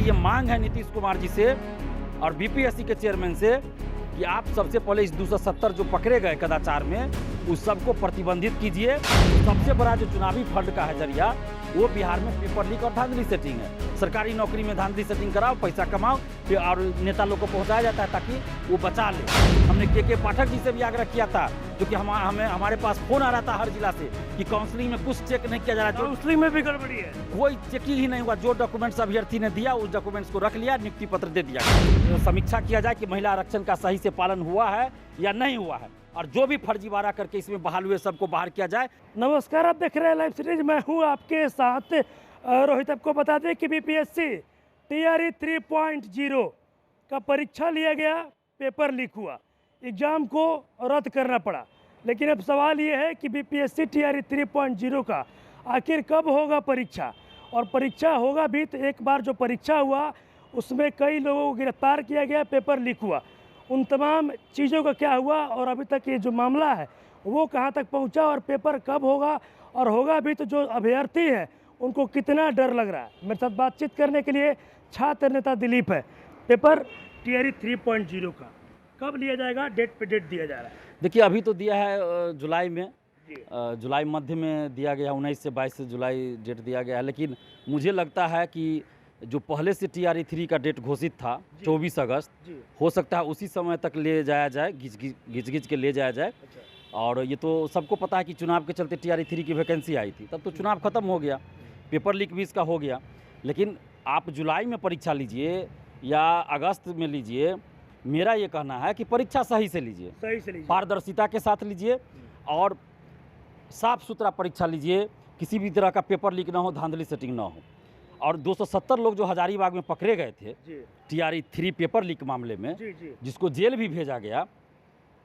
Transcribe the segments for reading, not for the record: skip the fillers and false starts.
हमारी ये मांग है नीतीश कुमार जी से और बीपीएससी के चेयरमैन से कि आप सबसे पहले इस 270 जो पकड़े गए कदाचार में उस सबको प्रतिबंधित कीजिए। सबसे बड़ा जो चुनावी फंड का है जरिया वो बिहार में पेपर लीक और धांधली सेटिंग है। सरकारी नौकरी में धांधली सेटिंग कराओ, पैसा कमाओ, फिर और नेता लोग को पहुंचाया जाता है ताकि वो बचा ले। हमने के पाठक जी से भी आग्रह किया था, क्योंकि हमारे पास फोन आ रहा था हर जिला से कि काउंसलिंग में कुछ चेक नहीं किया जा रहा। काउंसलिंग में भी गड़बड़ी है, कोई चेकिंग ही नहीं हुआ। जो डॉक्यूमेंट्स अभ्यर्थी ने दिया उस डॉक्यूमेंट्स को रख लिया, नियुक्ति पत्र दे दिया। समीक्षा किया जाए कि महिला आरक्षण का सही से पालन हुआ है या नहीं हुआ है, और जो भी फर्जीवाड़ा करके इसमें बहाल हुए सबको बाहर किया जाए। नमस्कार, आप देख रहे हैं लाइव सीरीज, मैं हूं आपके साथ रोहित। आपको बता दें कि बीपीएससी टीआरई 3.0 का परीक्षा लिया गया, पेपर लीक हुआ, एग्ज़ाम को रद्द करना पड़ा। लेकिन अब सवाल ये है कि बीपीएससी टीआरई 3.0 का आखिर कब होगा परीक्षा, और परीक्षा होगा भी तो एक बार जो परीक्षा हुआ उसमें कई लोगों को गिरफ्तार किया गया, पेपर लीक हुआ। उन तमाम चीज़ों का क्या हुआ और अभी तक ये जो मामला है वो कहाँ तक पहुँचा, और पेपर कब होगा, और होगा भी तो जो अभ्यर्थी हैं उनको कितना डर लग रहा है। मेरे साथ बातचीत करने के लिए छात्र नेता दिलीप है। पेपर टीआरई 3.0 का कब लिया जाएगा, डेट पे डेट दिया जा रहा है? देखिए, अभी तो दिया है जुलाई में, जुलाई मध्य में दिया गया, 19 से 22 जुलाई डेट दिया गया है। लेकिन मुझे लगता है कि जो पहले से टीआरई 3 का डेट घोषित था 24 अगस्त, हो सकता है उसी समय तक ले जाया जाए, घिच के ले जाया जाए। अच्छा। और ये तो सबको पता है कि चुनाव के चलते टीआरई 3 की वैकेंसी आई थी, तब तो चुनाव खत्म हो गया, पेपर लीक भी इसका हो गया। लेकिन आप जुलाई में परीक्षा लीजिए या अगस्त में लीजिए, मेरा ये कहना है कि परीक्षा सही से लीजिए, पारदर्शिता के साथ लीजिए और साफ सुथरा परीक्षा लीजिए। किसी भी तरह का पेपर लीक ना हो, धांधली सेटिंग ना हो। और 270 लोग जो हजारीबाग में पकड़े गए थे टीआरई 3 पेपर लीक मामले में, जिसको जेल भी भेजा गया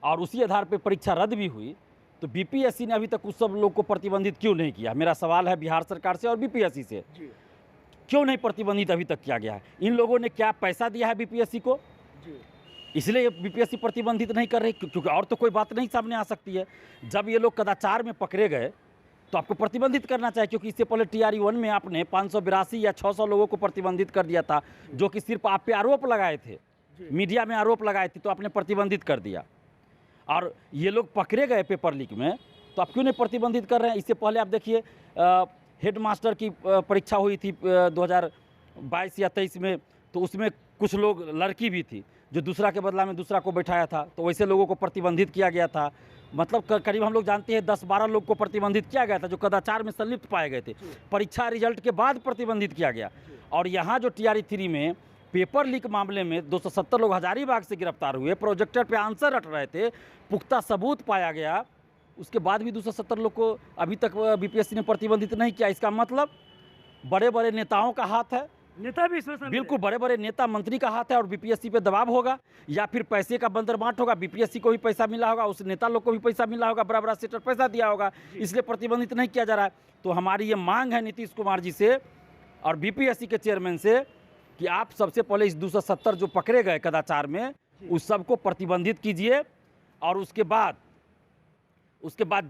और उसी आधार पर परीक्षा रद्द भी हुई, तो बीपीएससी ने अभी तक उस सब लोग को प्रतिबंधित क्यों नहीं किया? मेरा सवाल है बिहार सरकार से और बीपीएससी से, क्यों नहीं प्रतिबंधित अभी तक किया गया है? इन लोगों ने क्या पैसा दिया है बीपीएससी को, इसलिए बीपीएससी प्रतिबंधित नहीं कर रही? क्योंकि और तो कोई बात नहीं सामने आ सकती है। जब ये लोग कदाचार में पकड़े गए तो आपको प्रतिबंधित करना चाहिए, क्योंकि इससे पहले टीआरई 1 में आपने 582 या 600 लोगों को प्रतिबंधित कर दिया था, जो कि सिर्फ आप पे आरोप लगाए थे, मीडिया में आरोप लगाए थे, तो आपने प्रतिबंधित कर दिया। और ये लोग पकड़े गए पेपर लीक में, तो आप क्यों नहीं प्रतिबंधित कर रहे हैं? इससे पहले आप देखिए, हेड मास्टर की परीक्षा हुई थी 2022 या 23 में, तो उसमें कुछ लोग, लड़की भी थी जो दूसरा के बदला में दूसरा को बैठाया था, तो वैसे लोगों को प्रतिबंधित किया गया था। मतलब करीब हम लोग जानते हैं 10-12 लोग को प्रतिबंधित किया गया था जो कदाचार में संलिप्त पाए गए थे। परीक्षा रिजल्ट के बाद प्रतिबंधित किया गया। और यहाँ जो टीआरई 3 में पेपर लीक मामले में 270 लोग हजारीबाग से गिरफ्तार हुए, प्रोजेक्टर पे आंसर रट रहे थे, पुख्ता सबूत पाया गया, उसके बाद भी 270 लोग को अभी तक बीपीएससी ने प्रतिबंधित नहीं किया। इसका मतलब बड़े बड़े नेताओं का हाथ है, नेता भी इसमें बिल्कुल बड़े बड़े नेता मंत्री का हाथ है, और बीपीएससी पे दबाव होगा, या फिर पैसे का बंदरबांट होगा। बीपीएससी को भी पैसा मिला होगा, उस नेता लोग को भी पैसा मिला होगा, बड़ा बड़ा सेटर पैसा दिया होगा, इसलिए प्रतिबंधित नहीं किया जा रहा है। तो हमारी ये मांग है नीतीश कुमार जी से और बीपीएससी के चेयरमैन से कि आप सबसे पहले इस 270 जो पकड़े गए कदाचार में उस सबको प्रतिबंधित कीजिए, और उसके बाद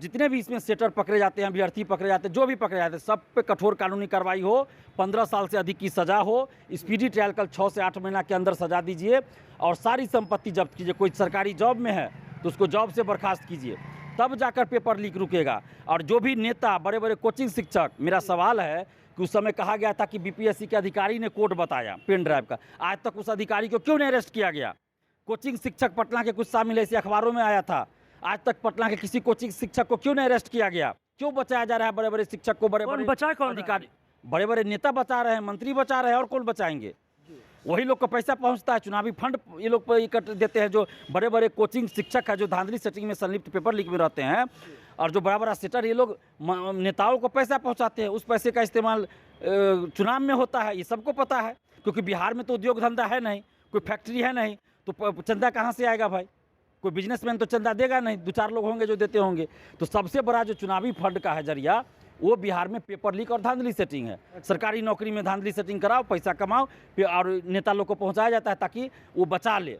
जितने भी इसमें सेटर पकड़े जाते हैं, अभ्यर्थी पकड़े जाते हैं, जो भी पकड़े जाते हैं, सब पे कठोर कानूनी कार्रवाई हो, 15 साल से अधिक की सज़ा हो, स्पीडी ट्रायल कल 6 से 8 महीना के अंदर सज़ा दीजिए, और सारी संपत्ति जब्त कीजिए। कोई सरकारी जॉब में है तो उसको जॉब से बर्खास्त कीजिए, तब जाकर पेपर लीक रुकेगा। और जो भी नेता, बड़े बड़े कोचिंग शिक्षक, मेरा सवाल है कि उस समय कहा गया था कि बीपीएससी के अधिकारी ने कोड बताया पेन ड्राइव का, आज तक उस अधिकारी को क्यों नहीं अरेस्ट किया गया? कोचिंग शिक्षक पटना के कुछ शामिल ऐसे अखबारों में आया था, आज तक पटना के किसी कोचिंग शिक्षक को क्यों नहीं अरेस्ट किया गया? क्यों बचाया जा रहा है बड़े बड़े शिक्षक को? बड़े बड़े अधिकारी, बड़े बड़े नेता बचा रहे हैं, मंत्री बचा रहे हैं, और कौन बचाएंगे? वही लोग को पैसा पहुंचता है, चुनावी फंड ये लोग पर इकट्ठ देते हैं। जो बड़े बड़े कोचिंग शिक्षक है, जो धांधली सेटिंग में संलिप्त, पेपर लीक में रहते हैं, और जो बड़ा बड़ा सेटर, ये लोग नेताओं को पैसा पहुँचाते हैं, उस पैसे का इस्तेमाल चुनाव में होता है, ये सबको पता है। क्योंकि बिहार में तो उद्योग धंधा है नहीं, कोई फैक्ट्री है नहीं, तो चंदा कहाँ से आएगा भाई? कोई बिजनेसमैन तो चंदा देगा नहीं, 2-4 लोग होंगे जो देते होंगे। तो सबसे बड़ा जो चुनावी फंड का है जरिया वो बिहार में पेपर लीक और धांधली सेटिंग है। सरकारी नौकरी में धांधली सेटिंग कराओ, पैसा कमाओ, और नेता लोग को पहुंचाया जाता है ताकि वो बचा ले,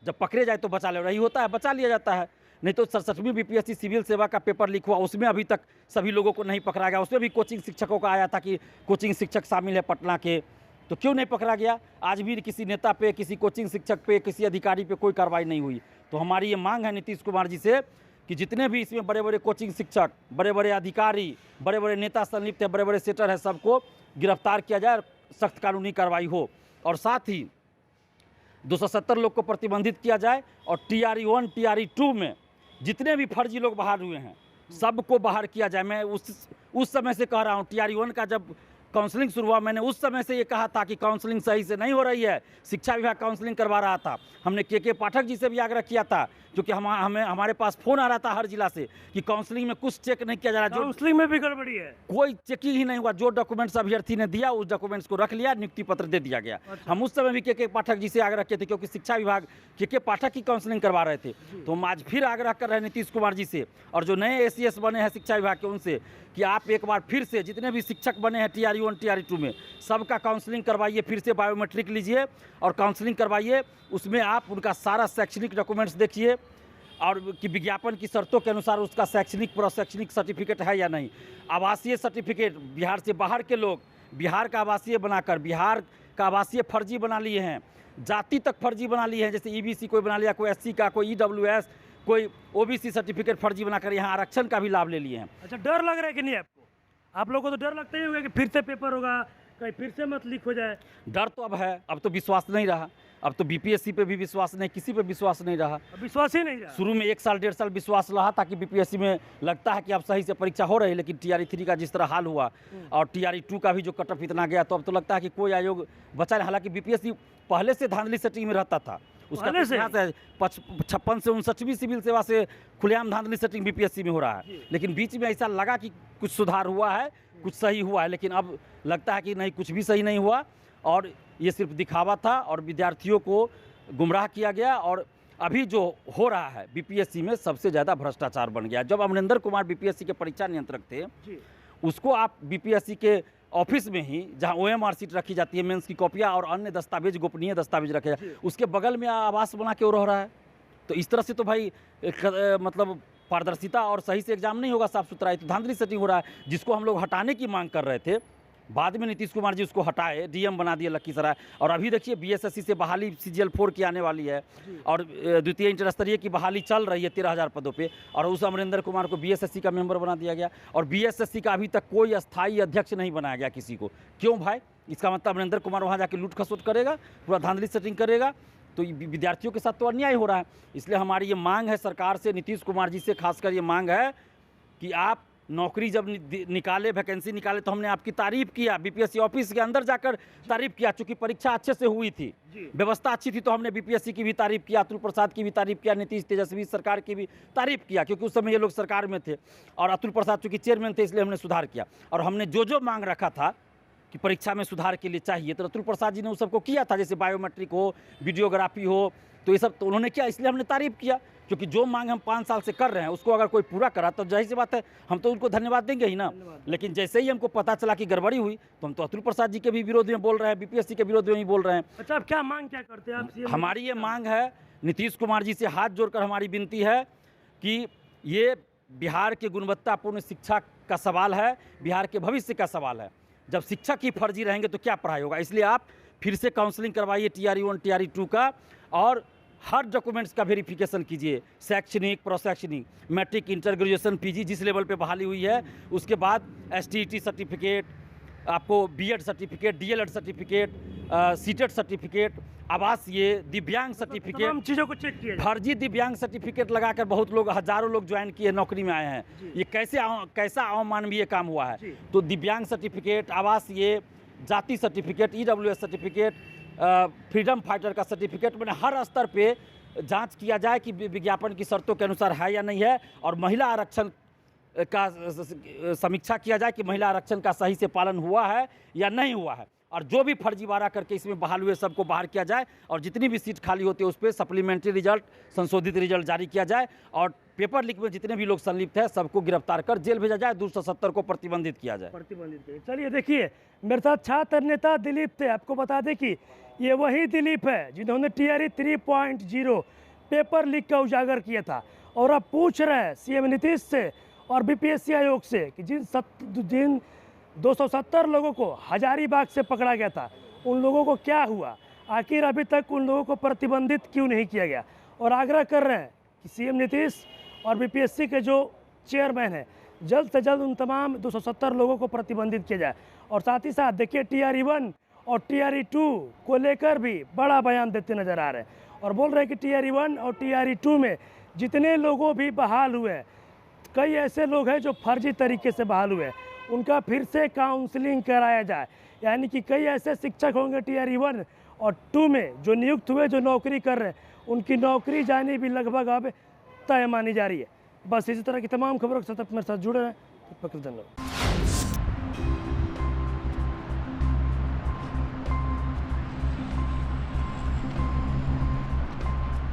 जब पकड़े जाए तो बचा ले, रही होता है, बचा लिया जाता है। नहीं तो 67वीं बीपीएससी सिविल सेवा का पेपर लीक हुआ, उसमें अभी तक सभी लोगों को नहीं पकड़ा गया, उसमें भी कोचिंग शिक्षकों का आया था कि कोचिंग शिक्षक शामिल है पटना के, तो क्यों नहीं पकड़ा गया? आज भी किसी नेता पे, किसी कोचिंग शिक्षक पे, किसी अधिकारी पे कोई कार्रवाई नहीं हुई। तो हमारी ये मांग है नीतीश कुमार जी से कि जितने भी इसमें बड़े बड़े कोचिंग शिक्षक, बड़े बड़े अधिकारी, बड़े बड़े नेता संलिप्त है, बड़े बड़े सेटर है, सबको गिरफ्तार किया जाए, सख्त कानूनी कार्रवाई हो। और साथ ही 270 लोग को प्रतिबंधित किया जाए और TRE 1 TRE 2 में जितने भी फर्जी लोग बाहर हुए हैं सबको बाहर किया जाए। मैं उस समय से कह रहा हूँ, TRE 1 का जब काउंसलिंग शुरू हुआ, मैंने उस समय से ये कहा था कि काउंसलिंग सही से नहीं हो रही है, शिक्षा विभाग काउंसलिंग करवा रहा था। हमने के पाठक जी से भी आग्रह किया था, क्योंकि हमारे पास फ़ोन आ रहा था हर जिला से कि काउंसलिंग में कुछ चेक नहीं किया जा रहा। काउंसलिंग में भी गड़बड़ी है, कोई चेकिंग ही नहीं हुआ। जो डॉक्यूमेंट्स अभ्यर्थी ने दिया उस डॉक्यूमेंट्स को रख लिया, नियुक्ति पत्र दे दिया गया। अच्छा। हम उस समय भी के पाठक जी से आग्रह किए थे, क्योंकि शिक्षा विभाग के पाठक की काउंसलिंग करवा रहे थे। तो हम आज फिर आग्रह कर रहे हैं नीतीश कुमार जी से और जो नए ACS बने हैं शिक्षा विभाग के, उनसे कि आप एक बार फिर से जितने भी शिक्षक बने हैं TRE 1 TRE 2 में सबका काउंसलिंग करवाइए, फिर से बायोमेट्रिक लीजिए और काउंसलिंग करवाइए। उसमें आप उनका सारा शैक्षणिक डॉक्यूमेंट्स देखिए और कि विज्ञापन की शर्तों के अनुसार उसका शैक्षणिक प्रशैक्षणिक सर्टिफिकेट है या नहीं। आवासीय सर्टिफिकेट, बिहार से बाहर के लोग बिहार का आवासीय बनाकर बिहार का आवासीय फर्जी बना लिए हैं, जाति तक फर्जी बना लिए हैं। जैसे EBC कोई बना लिया, कोई SC का, कोई EWS, कोई OBC सर्टिफिकेट फर्जी बनाकर यहाँ आरक्षण का भी लाभ ले लिए हैं। अच्छा, डर लग रहा है कि नहीं आपको? आप लोगों को तो डर लगता ही होगा कि फिर से पेपर होगा, कहीं फिर से मत लीक हो जाए। डर तो अब है, अब तो विश्वास नहीं रहा। अब तो BPSC पे भी विश्वास नहीं, किसी पे विश्वास नहीं रहा। अब विश्वास ही नहीं रहा। शुरू में 1 साल 1.5 साल विश्वास रहा, ताकि BPSC में लगता है कि अब सही से परीक्षा हो रही है, लेकिन TRE 3 का जिस तरह हाल हुआ और TRE 2 का भी जो कट ऑफ इतना गया, तो अब तो लगता है कि कोई आयोग बचा नहीं। हालांकि BPSC पहले से धांधली सेटिंग में रहता था, उसका पहले से? इतिहास है। 56 से 59वीं सिविल सेवा से खुलेआम धांधली सेटिंग BPSC में हो रहा है। लेकिन बीच में ऐसा लगा कि कुछ सुधार हुआ है, कुछ सही हुआ है, लेकिन अब लगता है कि नहीं, कुछ भी सही नहीं हुआ और ये सिर्फ दिखावा था और विद्यार्थियों को गुमराह किया गया। और अभी जो हो रहा है BPSC में सबसे ज़्यादा भ्रष्टाचार बन गया। जब अमरिंदर कुमार BPSC के परीक्षा नियंत्रक थे, उसको आप BPSC के ऑफिस में ही, जहां OMR सीट रखी जाती है, मेंस की कॉपियां और अन्य दस्तावेज, गोपनीय दस्तावेज रखे, उसके बगल में आवास बना के वो रह रहा है। तो इस तरह से तो भाई मतलब पारदर्शिता और सही से एग्जाम नहीं होगा, साफ सुथरा। तो धांधली सेटिंग हो रहा है, जिसको हम लोग हटाने की मांग कर रहे थे। बाद में नीतीश कुमार जी उसको हटाए, DM बना दिए लखीसराय। और अभी देखिए BSSC से बहाली CGL 4 की आने वाली है और द्वितीय इंटर स्तरीय की बहाली चल रही है 13,000 पदों पे, और उस अमरिंदर कुमार को BSSC का मेंबर बना दिया गया। और BSSC का अभी तक कोई अस्थायी अध्यक्ष नहीं बनाया गया किसी को। क्यों भाई? इसका मतलब अमरिंदर कुमार वहाँ जाके लूट खसोट करेगा, पूरा धांधली सेटिंग करेगा, तो विद्यार्थियों के साथ तो अन्याय हो रहा है। इसलिए हमारी ये मांग है सरकार से, नीतीश कुमार जी से खासकर ये मांग है कि आप नौकरी जब निकाले, वैकेंसी निकाले, तो हमने आपकी तारीफ किया, BPSC ऑफिस के अंदर जाकर तारीफ किया, चूंकि परीक्षा अच्छे से हुई थी, व्यवस्था अच्छी थी, तो हमने BPSC की भी तारीफ किया, अतुल प्रसाद की भी तारीफ किया, नीतीश तेजस्वी सरकार की भी तारीफ किया, क्योंकि उस समय ये लोग सरकार में थे और अतुल प्रसाद चूंकि चेयरमैन थे, इसलिए हमने सुधार किया। और हमने जो मांग रखा था कि परीक्षा में सुधार के लिए चाहिए, तो अतुल प्रसाद जी ने उस सबको किया था, जैसे बायोमेट्रिक हो, वीडियोग्राफी हो, तो ये सब तो उन्होंने किया, इसलिए हमने तारीफ किया। क्योंकि जो मांग हम 5 साल से कर रहे हैं उसको अगर कोई पूरा करा तो जाहिर सी बात है हम तो उनको धन्यवाद देंगे ही ना। लेकिन जैसे ही हमको पता चला कि गड़बड़ी हुई, तो हम तो अतुल प्रसाद जी के भी विरोध में बोल रहे हैं, BPSC के विरोध में ही बोल रहे हैं। अच्छा, आप क्या मांग क्या करते हैं आप? हमारी ये मांग है, नीतीश कुमार जी से हाथ जोड़कर हमारी विनती है कि ये बिहार की गुणवत्तापूर्ण शिक्षा का सवाल है, बिहार के भविष्य का सवाल है। जब शिक्षक ही फर्जी रहेंगे तो क्या पढ़ाई होगा? इसलिए आप फिर से काउंसलिंग करवाइए TRE 1 TRE 2 का, और हर डॉक्यूमेंट्स का वेरिफिकेशन कीजिए, शैक्षणिक, प्रशैक्षणिक, मैट्रिक, इंटर, ग्रेजुएशन, PG जिस लेवल पे बहाली हुई है, उसके बाद STET सर्टिफिकेट, आपको BEd certificate, DLED certificate, CTET certificate, आवासीय, दिव्यांग सर्टिफिकेट, तमाम चीज़ों को चेक किया। फर्जी दिव्यांग सर्टिफिकेट लगाकर बहुत लोग, हजारों लोग ज्वाइन किए, नौकरी में आए हैं। ये कैसा अमानवीय काम हुआ है? तो दिव्यांग सर्टिफिकेट, आवासीय, जाति certificate, EWS certificate, freedom fighter का सर्टिफिकेट, मैंने हर स्तर पे जांच किया जाए कि विज्ञापन की शर्तों के अनुसार है या नहीं है, और महिला आरक्षण का समीक्षा किया जाए कि महिला आरक्षण का सही से पालन हुआ है या नहीं हुआ है, और जो भी फर्जीवाड़ा करके इसमें बहाल हुए सबको बाहर किया जाए, और जितनी भी सीट खाली होती है उस पर सप्लीमेंट्री रिजल्ट, संशोधित रिजल्ट जारी किया जाए, और पेपर लीक में जितने भी लोग संलिप्त हैं सबको गिरफ्तार कर जेल भेजा जाए, 270 को प्रतिबंधित किया जाए। चलिए देखिए, मेरे साथ छात्र नेता दिलीप थे। आपको बता दें कि ये वही दिलीप है जिन्होंने TRE 3.0 पेपर लीक का उजागर किया था, और अब पूछ रहे हैं CM नीतीश से और BPSC आयोग से कि जिन 270 लोगों को हजारीबाग से पकड़ा गया था, उन लोगों को क्या हुआ, आखिर अभी तक उन लोगों को प्रतिबंधित क्यों नहीं किया गया। और आग्रह कर रहे हैं कि सीएम नीतीश और बीपीएससी के जो चेयरमैन हैं, जल्द से जल्द उन तमाम 270 लोगों को प्रतिबंधित किया जाए। और साथ ही साथ देखिए TRE 1 और TRE 2 को लेकर भी बड़ा बयान देते नजर आ रहे हैं और बोल रहे हैं कि TRE 1 और TRE 2 में जितने लोगों भी बहाल हुए हैं, कई ऐसे लोग हैं जो फर्जी तरीके से बहाल हुए हैं, उनका फिर से काउंसलिंग कराया जाए। यानी कि कई ऐसे शिक्षक होंगे TRE 1 और 2 में जो नियुक्त हुए, जो नौकरी कर रहे हैं, उनकी नौकरी जानी भी लगभग अब तय मानी जा रही है। बस इसी तरह की तमाम खबरों के साथ मेरे साथ जुड़े रहें। धन्यवाद।